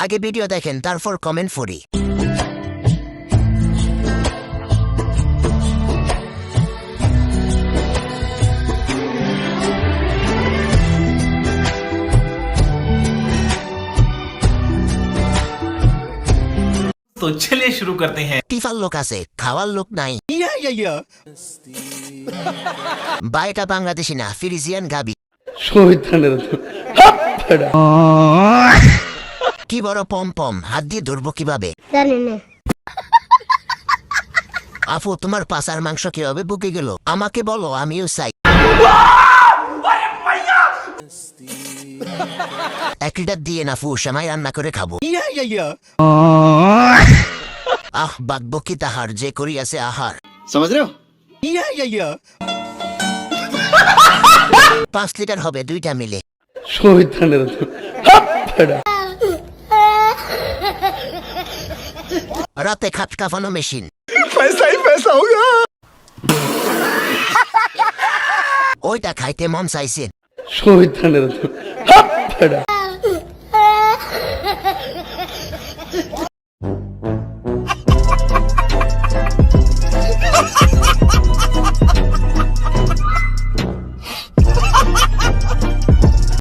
আগে ভিডিও দেখেন তারপর কমেন্ট করি। तो चलिए शुरू करते हैं। টিফার লোক আছে, খাওয়ার লোক নাই। বাইটা বাংলাদেশি না, ফিরিজিয়ান গাবি। কি বড় পম পম, হাত দিয়ে ধরবো কিভাবে? আপু তোমার পাছার মাংস কিভাবে বুকে গেল আমাকে বলো, আমিও চাই। এক লিটার দিয়ে না ফুস, আমায় রান্না করে খাবো। আহ বাকবকি তাহার, যে করি আছে আহার। समझ रहे हो? 5 লিটার হবে দুইটা মিলে। রাতে খাট কাফানো মেশিন। पैसा ही पैसा होगा। ওইটা খাইতে মন চাইছে।